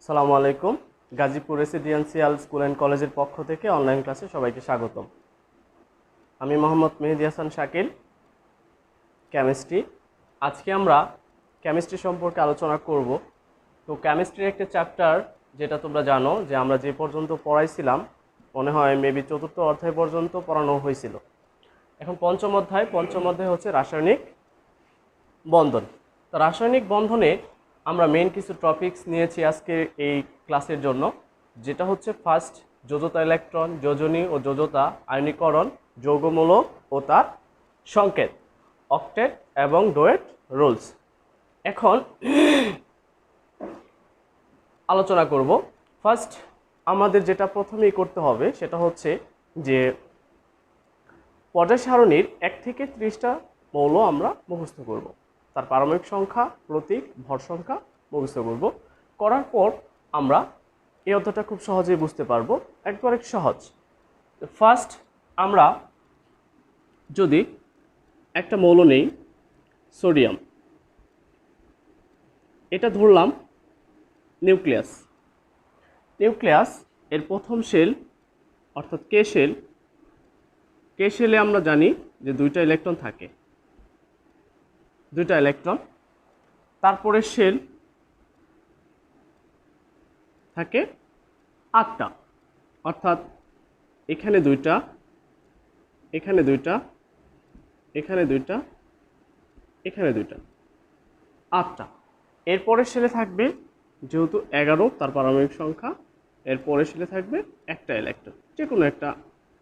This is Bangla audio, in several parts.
সালামু আলাইকুম। গাজীপুর রেসিডেন্সিয়াল স্কুল অ্যান্ড কলেজের পক্ষ থেকে অনলাইন ক্লাসে সবাইকে স্বাগতম। আমি মোহাম্মদ মেহেদি হাসান শাকিল, কেমিস্ট্রি। আজকে আমরা কেমিস্ট্রি সম্পর্কে আলোচনা করব। তো কেমিস্ট্রির একটা চ্যাপ্টার যেটা তোমরা জানো যে আমরা যে পর্যন্ত পড়াইছিলাম, মনে হয় মেবি চতুর্থ অধ্যায় পর্যন্ত পড়ানো হয়েছিল। এখন পঞ্চম অধ্যায় হচ্ছে রাসায়নিক বন্ধন। তো রাসায়নিক বন্ধনে আমরা মেইন কিছু টপিকস নিয়েছি আজকে এই ক্লাসের জন্য, যেটা হচ্ছে ফার্স্ট যোজতা ইলেকট্রন, যোজনী ও যোজতা, আয়নীকরণ, যৌগমূলক ও তার সংকেত, অক্টেট এবং ডোয়েট রুলস। এখন আলোচনা করব। ফার্স্ট আমাদের যেটা প্রথমেই করতে হবে সেটা হচ্ছে যে পর্যায় সারণীর 1 থেকে 30টা মৌল আমরা মুখস্থ করব। তার পারমাণবিক সংখ্যা, প্রতীক, ভর সংখ্যা মুখস্থ করব। করার পর আমরা এই অধ্যায়টা খুব সহজেই বুঝতে পারবো, একবারে সহজ। ফার্স্ট আমরা যদি একটা মৌল নেই, সোডিয়াম, এটা ধরলাম নিউক্লিয়াস। নিউক্লিয়াস এর প্রথম শেল অর্থাৎ কে শেলে আমরা জানি যে 2টা ইলেকট্রন থাকে, 2টা ইলেকট্রন। তারপরে শেল থাকে 8টা, অর্থাৎ এখানে 2টা, এখানে 2টা, এখানে 2টা, এখানে 2টা, 8টা। এরপরের শেলে থাকবে, যেহেতু 11 তার পারমাণবিক সংখ্যা, এরপরের শেলে থাকবে একটা ইলেকট্রন, যে কোনো একটা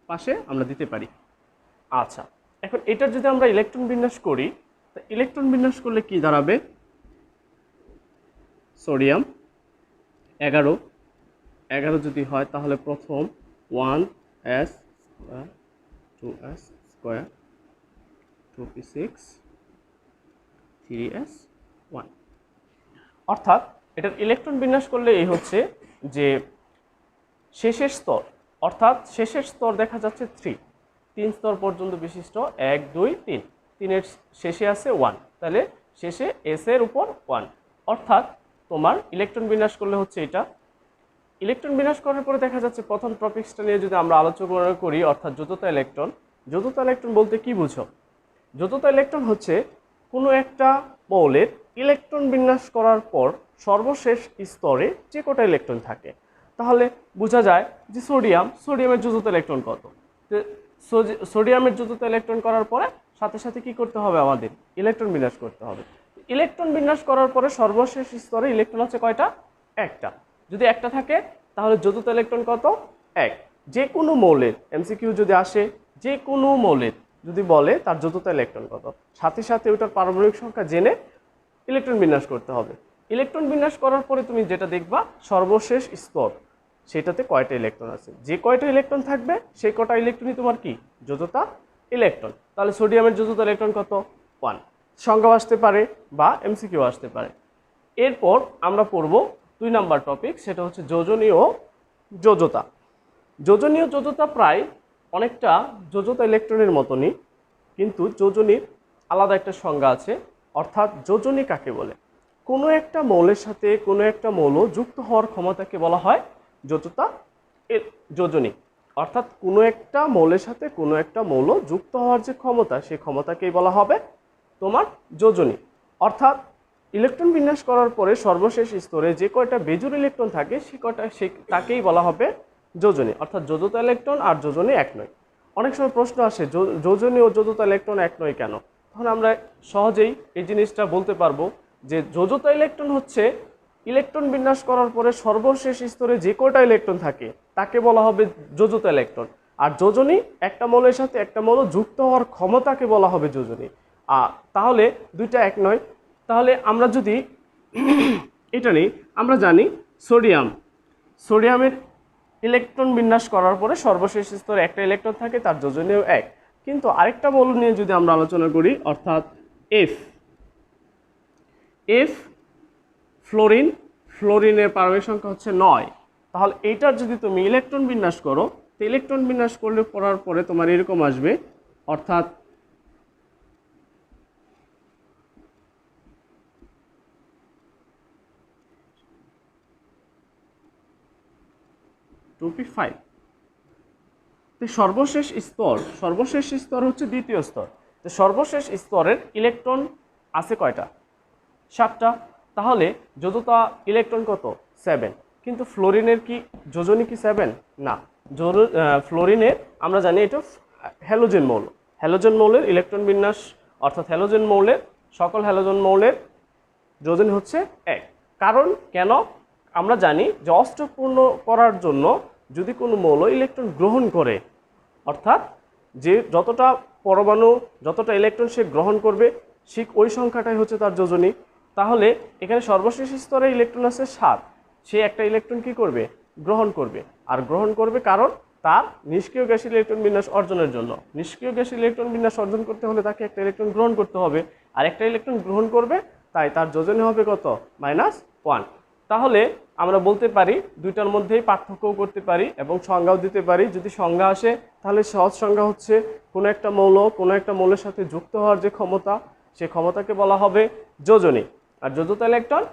পাশে আমরা দিতে পারি। আচ্ছা, এখন এটার যদি আমরা ইলেকট্রন বিন্যাস করি, তা ইলেকট্রন বিন্যাস করলে কি দাঁড়াবে? সোডিয়াম 11 যদি হয় তাহলে প্রথম 1s square, 2s square, 2p6, 3s1। অর্থাৎ এটার ইলেকট্রন বিন্যাস করলে এই হচ্ছে যে শেষের স্তর, অর্থাৎ শেষের স্তর দেখা যাচ্ছে 3 স্তর পর্যন্ত বিশিষ্ট, 1 2 3, 3-এর শেষে আছে 1, তাহলে শেষে এস এর উপর 1। অর্থাৎ তোমার ইলেকট্রন বিন্যাস করলে হচ্ছে এটা। ইলেকট্রন বিন্যাস করার পরে দেখা যাচ্ছে প্রথম টপিকসটা নিয়ে যদি আমরা আলোচনা করি, অর্থাৎ যোজতা ইলেকট্রন। যোজতা ইলেকট্রন বলতে কি বুঝো? যোজতা ইলেকট্রন হচ্ছে কোনো একটা মৌলের ইলেকট্রন বিন্যাস করার পর সর্বশেষ স্তরে যে কটা ইলেকট্রন থাকে। তাহলে বোঝা যায় যে সোডিয়ামের যোজতা ইলেকট্রন কত। সোডিয়ামের যোজতা ইলেকট্রন করার পরে সাথে সাথে কি করতে হবে? আমাদের ইলেকট্রন বিন্যাস করতে হবে। ইলেকট্রন বিন্যাস করার পরে সর্বশেষ স্তরে ইলেকট্রন হচ্ছে কয়টা? একটা। যদি একটা থাকে তাহলে যোজতা ইলেকট্রন কত? 1। যে কোনো মৌলের এমসিকিউ যদি আসে, যে কোনো মৌলের যদি বলে তার যোজতা ইলেকট্রন কত, সাথে সাথে ওটার পারমাণবিক সংখ্যা জেনে ইলেকট্রন বিন্যাস করতে হবে। ইলেকট্রন বিন্যাস করার পরে তুমি যেটা দেখবা সর্বশেষ স্তর, সেটাতে কয়টা ইলেকট্রন আছে। যে কয়টা ইলেকট্রন থাকবে সেই কটা ইলেকট্রনই তোমার কি? যোজতা ইলেকট্রন। তাহলে সোডিয়ামের যোজতা ইলেকট্রন কত? 1। সংখ্যা আসতে পারে বা এমসিকিউ আসতে পারে। এরপর আমরা পড়ব 2 নাম্বার টপিক, সেটা হচ্ছে যোজনী ও যোজতা। যোজনী ও যোজতা প্রায় অনেকটা যোজতা ইলেকট্রনের মতনই, কিন্তু যোজনীর আলাদা একটা সংজ্ঞা আছে। অর্থাৎ যোজনী কাকে বলে? কোনো একটা মৌলের সাথে কোনো একটা মৌল যুক্ত হওয়ার ক্ষমতাকে বলা হয় যোজতা যোজনী। অর্থাৎ কোনো একটা মৌলের সাথে কোনো একটা মৌল যুক্ত হওয়ার যে ক্ষমতা, সেই ক্ষমতাকেই বলা হবে তোমার যোজনী। অর্থাৎ ইলেকট্রন বিন্যাস করার পরে সর্বশেষ স্তরে যে কয়টা বেজোড় ইলেকট্রন থাকে তাকেই বলা হবে যোজনী। অর্থাৎ যোজতা ইলেকট্রন আর যোজনী এক নয়। অনেক সময় প্রশ্ন আসে যোজনী ও যোজতা ইলেকট্রন এক নয় কেন? তখন আমরা সহজেই এই জিনিসটা বলতে পারবো যে যোজতা ইলেকট্রন হচ্ছে ইলেকট্রন বিন্যাস করার পরে সর্বশেষ স্তরে যে কয়টা ইলেকট্রন থাকে তাকে বলা হবে যোজতা ইলেকট্রন। আর যোজনী একটা মৌলের সাথে একটা মৌল যুক্ত হওয়ার ক্ষমতাকে বলা হবে যোজনী। তাহলে দুইটা এক নয়। তাহলে আমরা যদি এটা নিই, আমরা জানি সোডিয়ামের ইলেকট্রন বিন্যাস করার পরে সর্বশেষ স্তরে একটা ইলেকট্রন থাকে, তার যোজনীয় 1। কিন্তু আরেকটা মৌল নিয়ে যদি আমরা আলোচনা করি, অর্থাৎ এফ ফ্লোরিনের পারমাণবিক সংখ্যা হচ্ছে 9। তাহলে এইটার যদি তুমি ইলেকট্রন বিন্যাস করো, তো ইলেকট্রন বিন্যাস করলে পড়ার পরে তোমার এরকম আসবে। অর্থাৎ 2p5। তো সর্বশেষ স্তর হচ্ছে দ্বিতীয় স্তর। তো সর্বশেষ স্তরের ইলেকট্রন আছে কয়টা? 7টা। তাহলে যোজ্যতা ইলেকট্রন কত? 7। কিন্তু ফ্লোরিনের কি যোজনী কি 7? না। ফ্লোরিনের আমরা জানি এটা হ্যালোজেন মৌল। হ্যালোজেন মৌলের ইলেকট্রন বিন্যাস অর্থাৎ হ্যালোজেন মৌলের সকল হ্যালোজেন মৌলের যোজনী হচ্ছে 1। কারণ কেন? আমরা জানি যে অষ্টকপূর্ণ করার জন্য যদি কোনো মৌল ইলেকট্রন গ্রহণ করে, অর্থাৎ যে যতটা পরমাণু যতটা ইলেকট্রন সে গ্রহণ করবে ঠিক ওই সংখ্যাটাই হচ্ছে তার যোজনী। তাহলে এখানে সর্বশেষ স্তরে ইলেকট্রন আছে 7, সে একটা ইলেকট্রন কি করবে? গ্রহণ করবে। আর গ্রহণ করবে কারণ তার নিষ্ক্রিয় গ্যাসীয় ইলেকট্রন বিন্যাস অর্জনের জন্য। নিষ্ক্রিয় গ্যাসীয় ইলেকট্রন বিন্যাস অর্জন করতে হলে তাকে একটা ইলেকট্রন গ্রহণ করতে হবে, আর একটা ইলেকট্রন গ্রহণ করবে, তাই তার যোজনী হবে কত? -1। তাহলে আমরা বলতে পারি দুইটার মধ্যেই পার্থক্যও করতে পারি এবং সংজ্ঞাও দিতে পারি। যদি সংজ্ঞা আসে তাহলে সহজ সংজ্ঞা হচ্ছে কোনো একটা মৌলের সাথে যুক্ত হওয়ার যে ক্ষমতা, সেই ক্ষমতাকে বলা হবে যোজনী। আর যোজ্যতা ইলেকট্রন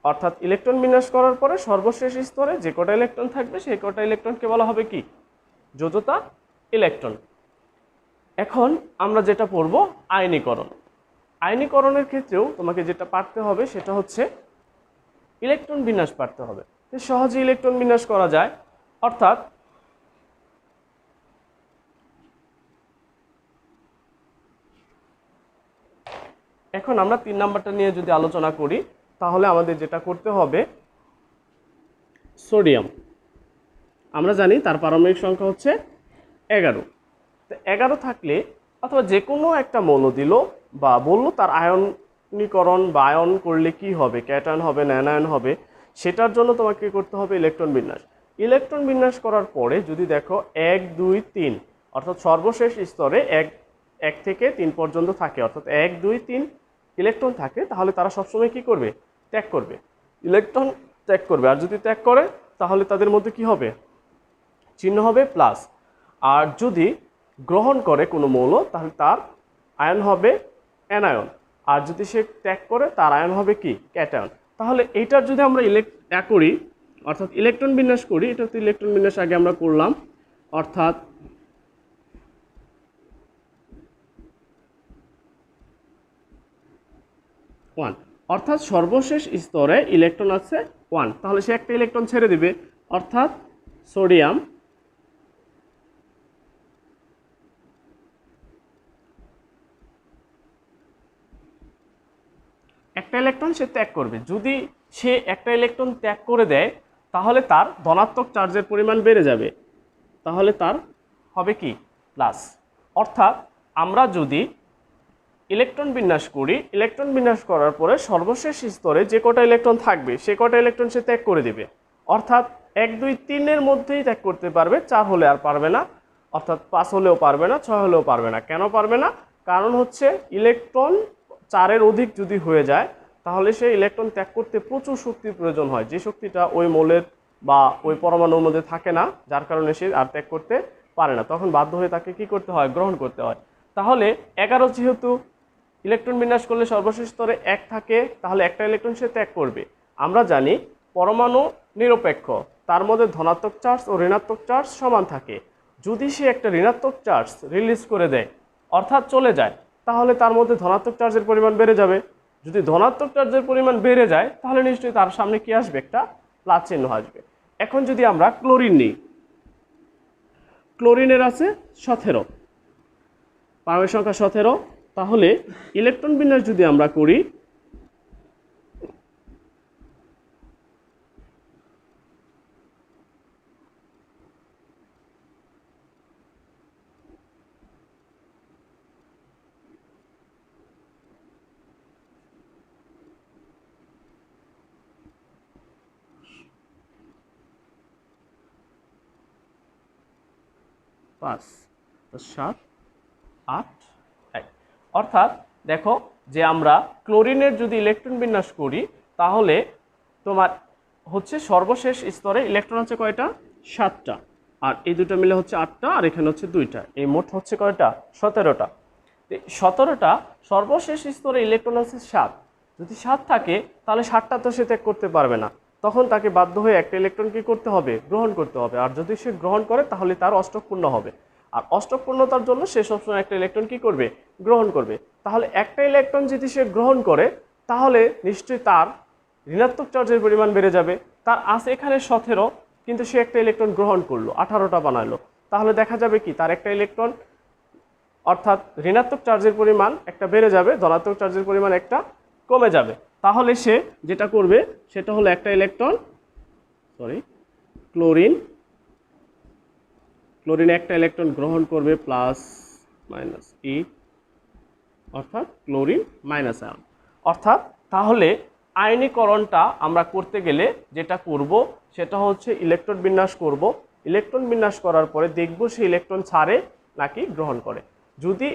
অর্থাৎ ইলেকট্রন বিন্যাস করার পরে সর্বশেষ স্তরে যে কটা ইলেকট্রন থাকবে সেই কটা ইলেকট্রনকে বলা হবে কি? যোজ্যতা ইলেকট্রন। এখন আমরা যেটা পড়ব আয়নীকরণ। আয়নীকরণের ক্ষেত্রেও তোমাকে যেটা পারতে হবে সেটা হচ্ছে ইলেকট্রন বিন্যাস পারতে হবে। সহজে ইলেকট্রন বিন্যাস করা যায়, অর্থাৎ এখন আমরা 3 নাম্বারটা নিয়ে যদি আলোচনা করি তাহলে আমাদের যেটা করতে হবে সোডিয়াম। আমরা জানি তার পারমাণবিক সংখ্যা হচ্ছে 11। তো 11 থাকলে অথবা যে কোনো একটা মৌল দিল বা বলল তার আয়নীকরণ বা আয়ন করলে কি হবে, ক্যাটায়ন হবে না অ্যানায়ন হবে, সেটার জন্য তোমাকে করতে হবে ইলেকট্রন বিন্যাস। ইলেকট্রন বিন্যাস করার পরে যদি দেখো 1 2 3 অর্থাৎ সর্বশেষ স্তরে 1 থেকে 3 পর্যন্ত থাকে, অর্থাৎ 1 2 3 ইলেকট্রন থাকে, তাহলে তারা সবসময় কি করবে? ত্যাগ করবে, ইলেকট্রন ত্যাগ করবে। আর যদি ত্যাগ করে তাহলে তাদের মধ্যে কি হবে? চিহ্ন হবে প্লাস। আর যদি গ্রহণ করে কোনো মৌল তাহলে তার আয়ন হবে অ্যানায়ন। আর যদি সে ত্যাগ করে তার আয়ন হবে কি? ক্যাটায়ন। তাহলে এইটার যদি আমরা করি অর্থাৎ ইলেকট্রন বিন্যাস করি, এটা তো ইলেকট্রন বিন্যাস আগে আমরা করলাম, অর্থাৎ অর্থাৎ সর্বশেষ স্তরে ইলেকট্রন আছে 1, তাহলে সে একটা ইলেকট্রন ছেড়ে দিবে, অর্থাৎ সোডিয়াম একটা ইলেকট্রন সে ত্যাগ করবে। যদি সে একটা ইলেকট্রন ত্যাগ করে দেয় তাহলে তার ধনাত্মক চার্জের পরিমাণ বেড়ে যাবে, তাহলে তার হবে কি? প্লাস। অর্থাৎ আমরা যদি ইলেকট্রন বিন্যাস করি, ইলেকট্রন বিন্যাস করার পরে সর্বশেষ স্তরে যে কটা ইলেকট্রন থাকবে সে কটা ইলেকট্রন সে ত্যাগ করে দেবে, অর্থাৎ 1 2 3 এর মধ্যেই ত্যাগ করতে পারবে, 4 হলে আর পারবে না, অর্থাৎ 5 হলেও পারবে না, 6 হলেও পারবে না। কেন পারবে না? কারণ হচ্ছে ইলেকট্রন 4-এর অধিক যদি হয়ে যায় তাহলে সে ইলেকট্রন ত্যাগ করতে প্রচুর শক্তির প্রয়োজন হয়, যে শক্তিটা ওই মৌলের বা ওই পরমাণুর মধ্যে থাকে না, যার কারণে সে আর ত্যাগ করতে পারে না। তখন বাধ্য হয়ে তাকে কি করতে হয়? গ্রহণ করতে হয়। তাহলে 11 যেহেতু ইলেকট্রন বিন্যাস করলে সর্বশেষ স্তরে 1 থাকে, তাহলে একটা ইলেকট্রন সে ত্যাগ করবে। আমরা জানি পরমাণু নিরপেক্ষ, তার মধ্যে ধনাত্মক চার্জ ও ঋণাত্মক চার্জ সমান থাকে। যদি সে একটা ঋণাত্মক চার্জ রিলিজ করে দেয় অর্থাৎ চলে যায়, তাহলে তার মধ্যে ধনাত্মক চার্জের পরিমাণ বেড়ে যাবে। যদি ধনাত্মক চার্জের পরিমাণ বেড়ে যায় তাহলে নিশ্চয়ই তার সামনে কি আসবে? একটা প্লাস চিহ্ন আসবে। এখন যদি আমরা ক্লোরিন নিই, ক্লোরিনের আছে 17, পারমাণবিক সংখ্যা 17। তাহলে ইলেকট্রন বিন্যাস যদি আমরা করি পাঁচ 7 8 1, অর্থাৎ দেখো যে আমরা ক্লোরিনের যদি ইলেকট্রন বিন্যাস করি তাহলে তোমার হচ্ছে সর্বশেষ স্তরে ইলেকট্রন আছে কয়টা? 7টা, আর এই দুটো মিলে হচ্ছে 8টা, আর এখানে হচ্ছে 2টা, এই মোট হচ্ছে কয়টা? 17টা। 17টা সর্বশেষ স্তরে ইলেকট্রন আছে 7। যদি 7 থাকে তাহলে 7টা তো সে ত্যাগ করতে পারবে না, তখন তাকে বাধ্য হয়ে একটা ইলেকট্রন কি করতে হবে, গ্রহণ করতে হবে। আর যদি সে গ্রহণ করে তাহলে তার অষ্টক পূর্ণ হবে। আর অষ্টক পূর্ণতার জন্য সে সবসময় একটা ইলেকট্রন কি করবে, গ্রহণ করবে। তাহলে একটা ইলেকট্রন যদি সে গ্রহণ করে তাহলে নিশ্চয়ই তার ঋণাত্মক চার্জের পরিমাণ বেড়ে যাবে। তার আছে এখানে 17, কিন্তু সে একটা ইলেকট্রন গ্রহণ করলো, 18টা বানালো। তাহলে দেখা যাবে কি তার একটা ইলেকট্রন অর্থাৎ ঋণাত্মক চার্জের পরিমাণ একটা বেড়ে যাবে, ধনাত্মক চার্জের পরিমাণ একটা কমে যাবে। তাহলে সে যেটা করবে সেটা হলো একটা ইলেকট্রন ক্লোরিন একটা ইলেকট্রন গ্রহণ করবে প্লাস মাইনাস ই, অর্থাৎ ক্লোরিন মাইনাস আয়ন। অর্থাৎ তাহলে আয়নীকরণটা আমরা করতে গেলে যেটা করব সেটা হচ্ছে ইলেকট্রন বিন্যাস করব। ইলেকট্রন বিন্যাস করার পরে দেখব সে ইলেকট্রন ছাড়ে নাকি গ্রহণ করে। যদি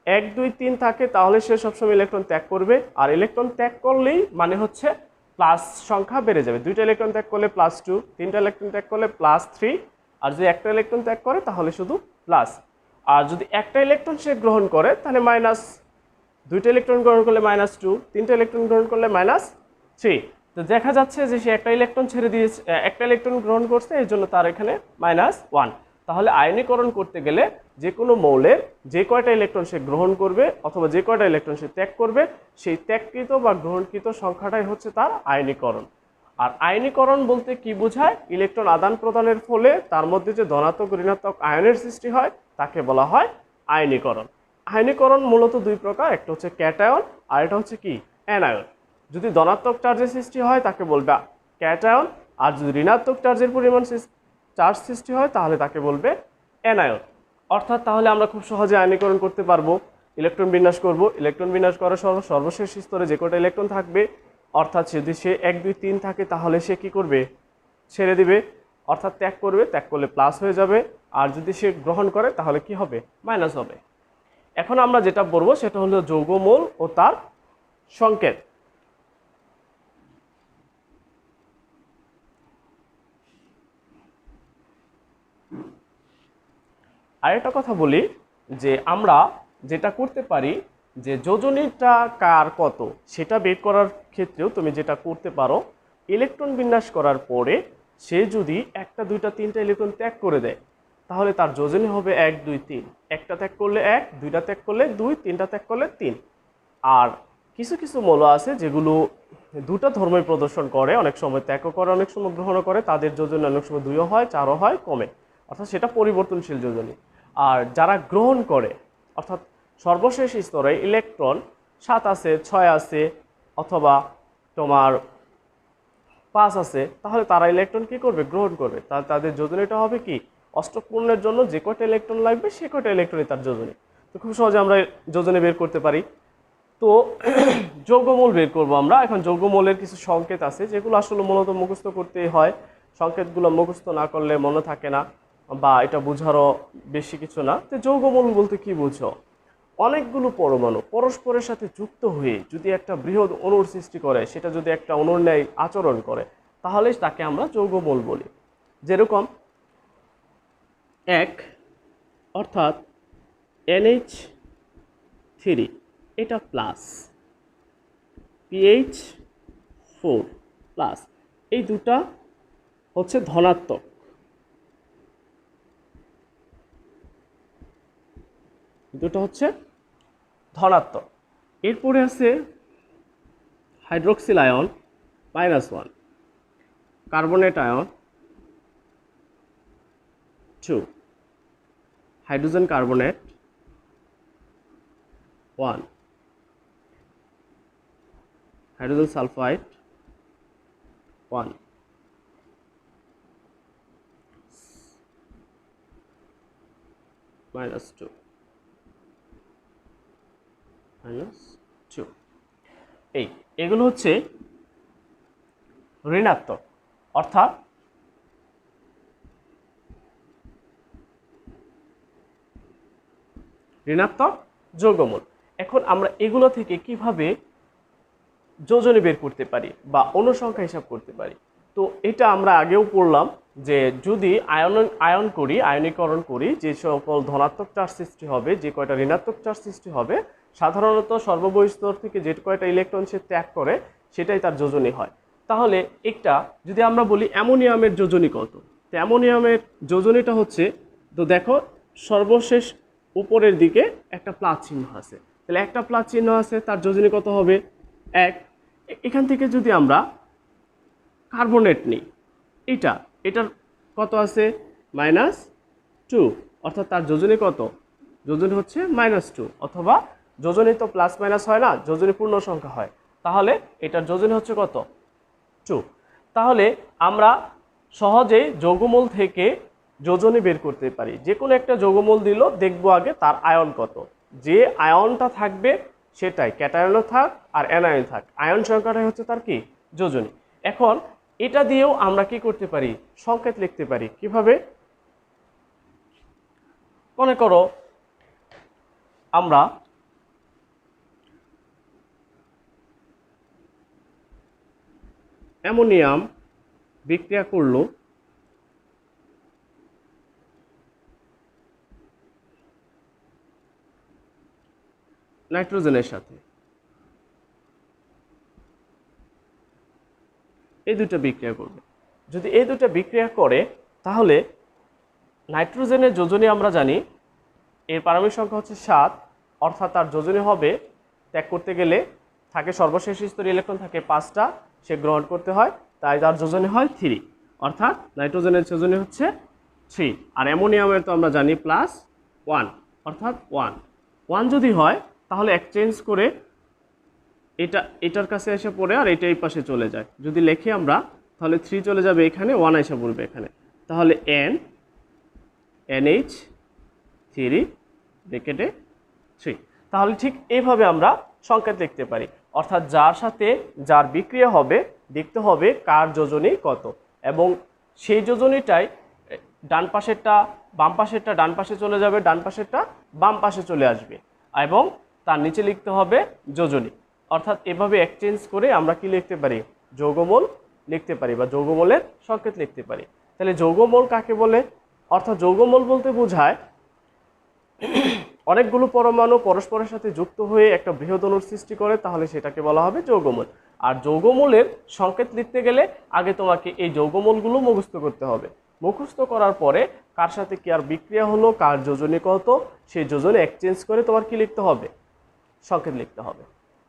1 2 3 থাকে তাহলে সে সবসময় ইলেকট্রন ত্যাগ করবে। আর ইলেকট্রন ত্যাগ করলেই মানে হচ্ছে প্লাস সংখ্যা বেড়ে যাবে। 2টা ইলেকট্রন ত্যাগ করলে +2, 3টা ইলেকট্রন ত্যাগ করলে +3, আর যদি একটা ইলেকট্রন ত্যাগ করে তাহলে শুধু প্লাস। আর যদি একটা ইলেকট্রন সে গ্রহণ করে তাহলে মাইনাস, 2টা ইলেকট্রন গ্রহণ করলে -2, 3টা ইলেকট্রন গ্রহণ করলে -3। তো দেখা যাচ্ছে যে সে একটা ইলেকট্রন ছেড়ে দিয়েছে, একটা ইলেকট্রন গ্রহণ করছে, এর জন্য তার এখানে -1। তাহলে আয়নীকরণ করতে গেলে যে কোনো মৌলের যে কয়টা ইলেকট্রন সে গ্রহণ করবে অথবা যে কয়টা ইলেকট্রন সে ত্যাগ করবে সেই ত্যাগকৃত বা গ্রহণকৃত সংখ্যাটাই হচ্ছে তার আয়নীকরণ। আর আয়নীকরণ বলতে কি বোঝায়? ইলেকট্রন আদান প্রদানের ফলে তার মধ্যে যে ধনাত্মক ঋণাত্মক আয়নের সৃষ্টি হয় তাকে বলা হয় আয়নীকরণ। আয়নীকরণ মূলত 2 প্রকার, একটা হচ্ছে ক্যাটায়ন আর এটা হচ্ছে কি অ্যানায়ন। যদি ধনাত্মক চার্জের সৃষ্টি হয় তাকে বলবে ক্যাটায়ন, আর যদি ঋণাত্মক চার্জের পরিমাণ চার্জ সৃষ্টি হয় তাহলে তাকে বলবে অ্যানায়ন। অর্থাৎ তাহলে আমরা খুব সহজে আয়নীকরণ করতে পারবো। ইলেকট্রন বিন্যাস করব, ইলেকট্রন বিন্যাস করার সর্বশেষ স্তরে যে কটা ইলেকট্রন থাকবে অর্থাৎ যদি সে 1 2 3 থাকে তাহলে সে কি করবে, ছেড়ে দিবে, অর্থাৎ ত্যাগ করবে। ত্যাগ করলে প্লাস হয়ে যাবে, আর যদি সে গ্রহণ করে তাহলে কি হবে, মাইনাস হবে। এখন আমরা যেটা বলবো সেটা হলো যৌগমূল ও তার সংকেত। আরেকটা কথা বলি যে আমরা যেটা করতে পারি যে যোজনীটা কার কত সেটা বের করার ক্ষেত্রেও তুমি যেটা করতে পারো, ইলেকট্রন বিন্যাস করার পরে সে যদি 1টা 2টা 3টা ইলেকট্রন ত্যাগ করে দেয় তাহলে তার যোজনী হবে 1 2 3। একটা ত্যাগ করলে 1, 2টা ত্যাগ করলে 2, 3টা ত্যাগ করলে 3। আর কিছু কিছু মৌল আছে যেগুলো 2টা ধর্মই প্রদর্শন করে, অনেক সময় ত্যাগও করে অনেক সময় গ্রহণও করে, তাদের যোজনী অনেক সময় 2ও হয় 4ও হয়, কমে, অর্থাৎ সেটা পরিবর্তনশীল যোজনী। আর যারা গ্রহণ করে অর্থাৎ সর্বশেষ স্তরে ইলেকট্রন 7 আছে, 6 আছে অথবা তোমার 5 আছে, তাহলে তারা ইলেকট্রন কি করবে, গ্রহণ করবে। তাহলে তাদের যোজনীটা হবে কি, অষ্টক পূর্ণের জন্য যে কয়টা ইলেকট্রন লাগবে সে কয়টা ইলেকট্রনই তার যোজনী। তো খুব সহজে আমরা যোজনী বের করতে পারি। তো যৌগমূল বের করব আমরা। এখন যৌগমূলের কিছু সংকেত আছে যেগুলো আসলে মূলত মুখস্থ করতেই হয়। সংকেতগুলো মুখস্থ না করলে মনে থাকে না বা এটা বোঝারও বেশি কিছু না। তো যৌগমূল বলতে কি বুঝো? অনেকগুলো পরমাণু পরস্পরের সাথে যুক্ত হয়ে যদি একটা বৃহৎ অণুর সৃষ্টি করে, সেটা যদি একটা অণুর ন্যায় আচরণ করে তাহলে তাকে আমরা যৌগমূল বলি। যেরকম 1 অর্থাৎ NH3 এটা প্লাস, PH4 প্লাস, এই দুটা হচ্ছে ধনাত্মক। দুটো হচ্ছে ধনাত্মক। এরপরে আছে hydroxyl ion -1, carbonate ion 2, hydrogen carbonate 1, hydrogen sulphide 1, -2, -2। এগুলো হচ্ছে ঋণাত্মক, অর্থাৎ ঋণাত্মক যৌগমূল। এখন আমরা এগুলো থেকে কিভাবে যোজনী বের করতে পারি বা অনুসংখ্যা হিসাব করতে পারি? তো এটা আমরা আগেও পড়লাম যে যদি আয়নীকরণ করি, যে সকল ধনাত্মক চার্জ সৃষ্টি হবে, যে কয়টা ঋণাত্মক চার্জ সৃষ্টি হবে, সাধারণত সর্ববহিঃ স্তর থেকে যে কয়টা ইলেকট্রন সে ত্যাগ করে সেটাই তার যোজনী হয়। তাহলে একটা যদি আমরা বলি অ্যামোনিয়ামের যোজনী কত, তো অ্যামোনিয়ামের যোজনীটা হচ্ছে, তো দেখো সর্বশেষ উপরের দিকে একটা প্লাস চিহ্ন আছে, তাহলে একটা প্লাস চিহ্ন আছে, তার যোজনী কত হবে 1। এখান থেকে যদি আমরা কার্বনেট নিই, এটার কত আছে -2, অর্থাৎ তার যোজনী কত, যোজনী হচ্ছে -2, অথবা যোজনী তো প্লাস মাইনাস হয় না, যোজনী পূর্ণ সংখ্যা হয়, তাহলে এটার যোজনী হচ্ছে কত 2। তাহলে আমরা সহজেই যৌগমূল থেকে যোজনী বের করতে পারি। যে কোনো একটা যৌগমূল দিল, দেখবো আগে তার আয়ন কত, যে আয়নটা থাকবে সেটাই, ক্যাটায়নও থাক আর অ্যানায়ন থাক, আয়ন সংখ্যাটাই হচ্ছে তার কি যোজনী। এখন এটা দিয়েও আমরা কি করতে পারি, সংকেত লিখতে পারি। কিভাবে? মনে করো আমরা অ্যামোনিয়াম বিক্রিয়া করলো নাইট্রোজেনের সাথে, এই দুটো বিক্রিয়া করবে। যদি এই দুটো বিক্রিয়া করে, তাহলে নাইট্রোজেনের যোজনী আমরা জানি এর পারমাণবিক সংখ্যা হচ্ছে 7, অর্থাৎ তার যোজনী হবে, ত্যাগ করতে গেলে থাকে সর্বশেষ স্তরে ইলেকট্রন থাকে 5টা, সে গ্রহণ করতে হয়, তাই তার যোজনী হয় 3, অর্থাৎ নাইট্রোজেনের যোজনী হচ্ছে 3। আর অ্যামোনিয়ামের তো আমরা জানি +1, অর্থাৎ 1 যদি হয়, তাহলে এক্সচেঞ্জ করে এটার কাছে এসে পড়ে আর এটা এই পাশে চলে যায়। যদি লিখি আমরা, তাহলে 3 চলে যাবে এখানে, 1 এসে পড়বে এখানে, তাহলে NH3 ব্র্যাকেটে 3। তাহলে ঠিক এইভাবে আমরা সংকেত লিখতে পারি, অর্থাৎ যার সাথে যার বিক্রিয়া হবে দেখতে হবে কার যোজনী কত, এবং সেই যোজনীটাই ডান পাশেরটা বাম পাশেরটা ডান পাশে চলে যাবে, ডান পাশেরটা বাম পাশে চলে আসবে, এবং তার নিচে লিখতে হবে যোজনী। অর্থাৎ এভাবে এক্সচেঞ্জ করে আমরা কি লিখতে পারি, যৌগমূল লিখতে পারি বা যৌগমূলের সংকেত লিখতে পারি। তাহলে যৌগমূল কাকে বলে? অর্থাৎ যৌগমূল বলতে বোঝায় অনেকগুলো পরমাণু পরস্পরের সাথে যুক্ত হয়ে একটা বৃহৎ অণুর সৃষ্টি করে, তাহলে সেটাকে বলা হবে যৌগমূল। আর যৌগমূলের সংকেত লিখতে গেলে আগে তোমাকে এই যৌগমূলগুলো মুখস্থ করতে হবে। মুখস্থ করার পরে কার সাথে কি আর বিক্রিয়া হলো, কার যোজনী কত, সেই যোজনী এক্সচেঞ্জ করে তোমার কি লিখতে হবে, সংকেত লিখতে হবে।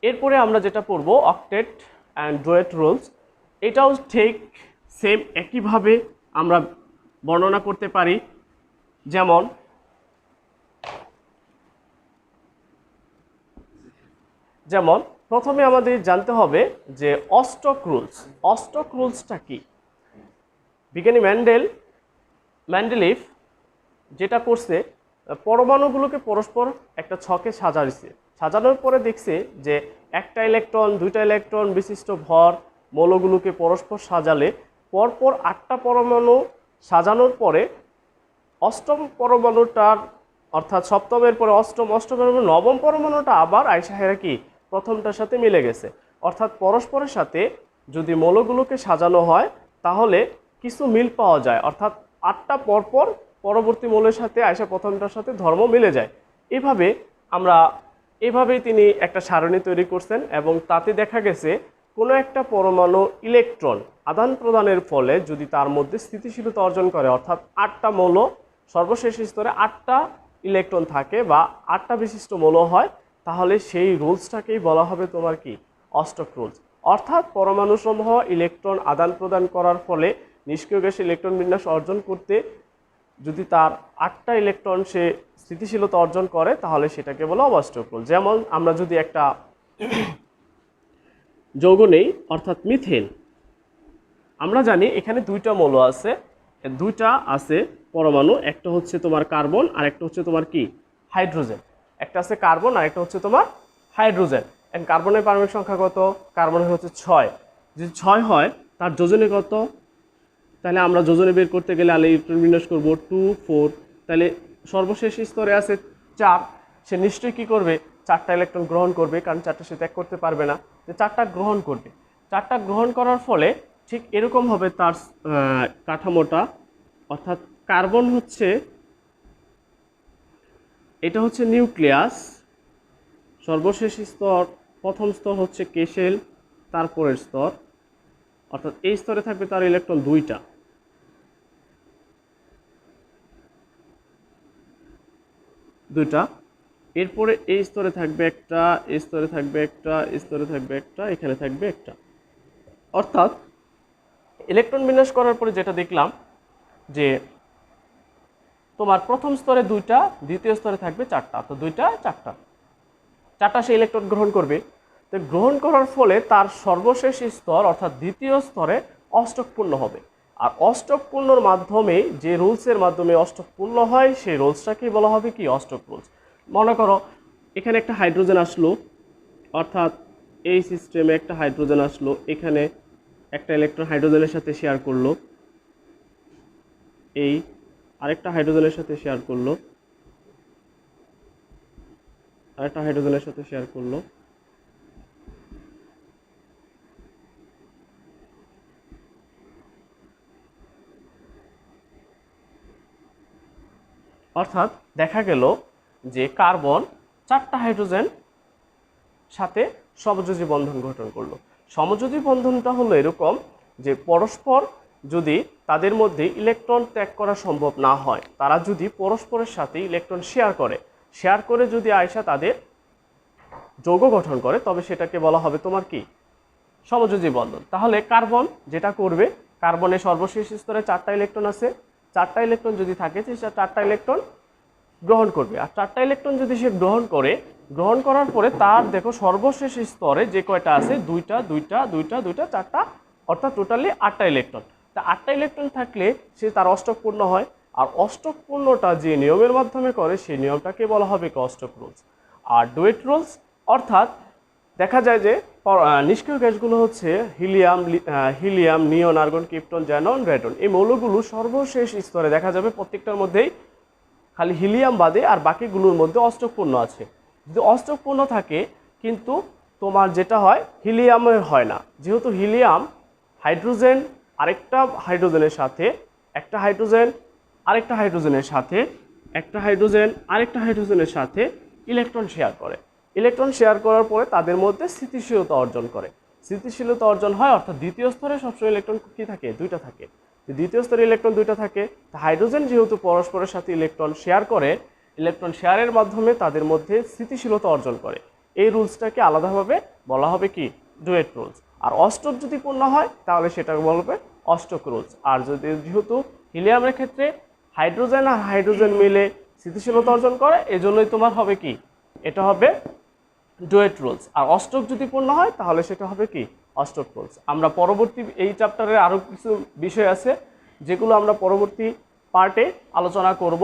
এরপরে আমরা যেটা পড়বো অক্টেট অ্যান্ড ডুয়েট রুলস। এটাও ঠিক সেম একইভাবে আমরা বর্ণনা করতে পারি। যেমন প্রথমে আমাদের জানতে হবে যে অস্টক রুলস। অস্টক রুলসটা কি? বিজ্ঞানী ম্যান্ডেলিভ যেটা করছে, পরমাণুগুলোকে পরস্পর একটা ছকে সাজানোর পরে দেখছে যে একটা ইলেকট্রন, দুইটা ইলেকট্রন বিশিষ্ট ভর মৌলগুলোকে পরস্পর সাজালে পরপর 8টা পরমাণু সাজানোর পরে অষ্টম পরমাণুটার, অর্থাৎ সপ্তমের পরে অষ্টমের পরে নবম পরমাণুটা আবার আইসা হেরা কি প্রথমটার সাথে মিলে গেছে। অর্থাৎ পরস্পরের সাথে যদি মৌলগুলোকে সাজানো হয় তাহলে কিছু মিল পাওয়া যায়, অর্থাৎ 8টা পরপর পরবর্তী মৌলের সাথে আইসা প্রথমটার সাথে ধর্ম মিলে যায়। এভাবেই তিনি একটা সারণী তৈরি করছেন, এবং তাতে দেখা গেছে কোনো একটা পরমাণু ইলেকট্রন আদান প্রদানের ফলে যদি তার মধ্যে স্থিতিশীলতা অর্জন করে, অর্থাৎ 8টা মৌল সর্বশেষ স্তরে 8টা ইলেকট্রন থাকে বা 8টা বিশিষ্ট মৌল হয়, তাহলে সেই রুলসটাকেই বলা হবে তোমার কি অস্টক রুলস। অর্থাৎ পরমাণুসমূহ ইলেকট্রন আদান প্রদান করার ফলে নিষ্ক্রিয় গ্যাসে ইলেকট্রন বিন্যাস অর্জন করতে যদি তার 8টা ইলেকট্রন সে স্থিতিশীলতা অর্জন করে, তাহলে সেটাকে বলা অস্টক রুল। যেমন আমরা যদি একটা যৌগ নেই, অর্থাৎ মিথেন, আমরা জানি এখানে দুইটা মৌল আছে, দুইটা আছে পরমাণু, একটা হচ্ছে তোমার কার্বন আর একটা হচ্ছে তোমার কি হাইড্রোজেন। একটা আছে কার্বন আর একটা হচ্ছে তোমার হাইড্রোজেন। কার্বনের পারমাণবিক সংখ্যা কত? কার্বনের হচ্ছে 6। যদি 6 হয় তার যোজনী কত? তাহলে আমরা যোজনী বের করতে গেলে ইলেকট্রন বিন্যাস করবো 2 4, তাহলে সর্বশেষ স্তরে আছে 4, সে নিশ্চয়ই কি করবে 4টা ইলেকট্রন গ্রহণ করবে, কারণ 4টা সে ত্যাগ করতে পারবে না, 4টা গ্রহণ করবে। 4টা গ্রহণ করার ফলে ঠিক এরকম হবে তার কাঠামোটা, অর্থাৎ কার্বন হচ্ছে, এটা হচ্ছে নিউক্লিয়াস, সর্বশেষ স্তর, প্রথম স্তর হচ্ছে কেশেল, তারপরের স্তর, অর্থাৎ এই স্তরে থাকবে তার ইলেকট্রন দুইটা, এরপরে এই স্তরে থাকবে একটা, এই স্তরে থাকবে একটা, এই স্তরে থাকবে একটা, এখানে থাকবে একটা। অর্থাৎ ইলেকট্রন বিন্যাস করার পরে যেটা দেখলাম যে তোমার প্রথম স্তরে দুইটা, দ্বিতীয় স্তরে থাকবে চারটা, তো দুইটা চারটা সে ইলেকট্রন গ্রহণ করবে। তো গ্রহণ করার ফলে তার সর্বশেষ স্তর অর্থাৎ দ্বিতীয় স্তরে অষ্টক পূর্ণ হবে। আর অষ্টক পূর্ণর মাধ্যমে যে রুলসের মাধ্যমে অষ্টক পূর্ণ হয় সেই রুলসটাকেই বলা হবে কি অষ্টক রুলস। মনে করো এখানে একটা হাইড্রোজেন আসলো, অর্থাৎ এই সিস্টেমে একটা হাইড্রোজেন আসলো, এখানে একটা ইলেকট্রন হাইড্রোজেনের সাথে শেয়ার করলো, এই আরেকটা হাইড্রোজেনের সাথে শেয়ার করলো, আরেকটা হাইড্রোজেনের সাথে শেয়ার করলো, অর্থাৎ দেখা গেল যে কার্বন চারটা হাইড্রোজেন সাথে সমযোজী বন্ধন গঠন করলো। সমযোজী বন্ধনটা হলো এরকম যে পরস্পর যদি তাদের মধ্যে ইলেকট্রন ত্যাগ করা সম্ভব না হয়, তারা যদি পরস্পরের সাথে ইলেকট্রন শেয়ার করে যদি আয়সা তাদের যৌগ গঠন করে, তবে সেটাকে বলা হবে তোমার কি সমযোজী বন্ধন। তাহলে কার্বন যেটা করবে, কার্বনের সর্বশেষ স্তরে চারটা ইলেকট্রন আছে, চারটা ইলেকট্রন যদি থাকে সে চারটা ইলেকট্রন গ্রহণ করবে। আর চারটা ইলেকট্রন যদি সে গ্রহণ করার পরে তার দেখো সর্বশেষ স্তরে যে কয়টা আছে দুইটা চারটা, অর্থাৎ টোটালি 8টা ইলেকট্রন। তা 8টা ইলেকট্রন থাকলে সে তার অষ্টক পূর্ণ হয়। আর অষ্টক পূর্ণটা যে নিয়মের মাধ্যমে করে সেই নিয়মটাকে বলা হবে অষ্টক রুলস। আর ডুয়েট রুলস অর্থাৎ দেখা যায় যে নিষ্ক্রিয় গ্যাসগুলো হচ্ছে হিলিয়াম, নিয়ন, আর্গন, ক্রিপ্টন, জ্যানন, রেডন। এই মৌলগুলো সর্বশেষ স্তরে দেখা যাবে প্রত্যেকটার মধ্যেই খালি হিলিয়াম বাদে আর বাকিগুলোর মধ্যে অষ্টকপূর্ণ আছে। যদি অষ্টকপূর্ণ থাকে কিন্তু তোমার যেটা হয় হিলিয়ামের হয় না, যেহেতু হিলিয়াম হাইড্রোজেন আরেকটা হাইড্রোজেনের সাথে, একটা হাইড্রোজেন আরেকটা হাইড্রোজেনের সাথে, একটা হাইড্রোজেন আরেকটা হাইড্রোজেনের সাথে ইলেকট্রন শেয়ার করে। ইলেকট্রন শেয়ার করার পরে তাদের মধ্যে স্থিতিশীলতা অর্জন করে। স্থিতিশীলতা অর্জন হয় অর্থাৎ দ্বিতীয় স্তরে সবসময় ইলেকট্রন কি থাকে দুইটা থাকে। দ্বিতীয় স্তরে ইলেকট্রন দুইটা থাকে, হাইড্রোজেন যেহেতু পরস্পরের সাথে ইলেকট্রন শেয়ার করে, ইলেকট্রন শেয়ারের মাধ্যমে তাদের মধ্যে স্থিতিশীলতা অর্জন করে। এই রুলসটাকে আলাদাভাবে বলা হবে কি ডুয়েট রুলস। আর অষ্টক যদি পূর্ণ হয় তাহলে সেটাকে বলবে অষ্টক রুলস। আর যদি যেহেতু হিলিয়ামের ক্ষেত্রে হাইড্রোজেন আর হাইড্রোজেন মিলে স্থিতিশীলতা অর্জন করে, এজন্যই তোমার হবে কি এটা হবে ডুয়েট রুলস। আর অষ্টক যদি পূর্ণ হয় তাহলে সেটা হবে কি অষ্টক রুলস। আমরা পরবর্তী এই চ্যাপ্টারে আরও কিছু বিষয় আছে যেগুলো আমরা পরবর্তী পার্টে আলোচনা করব।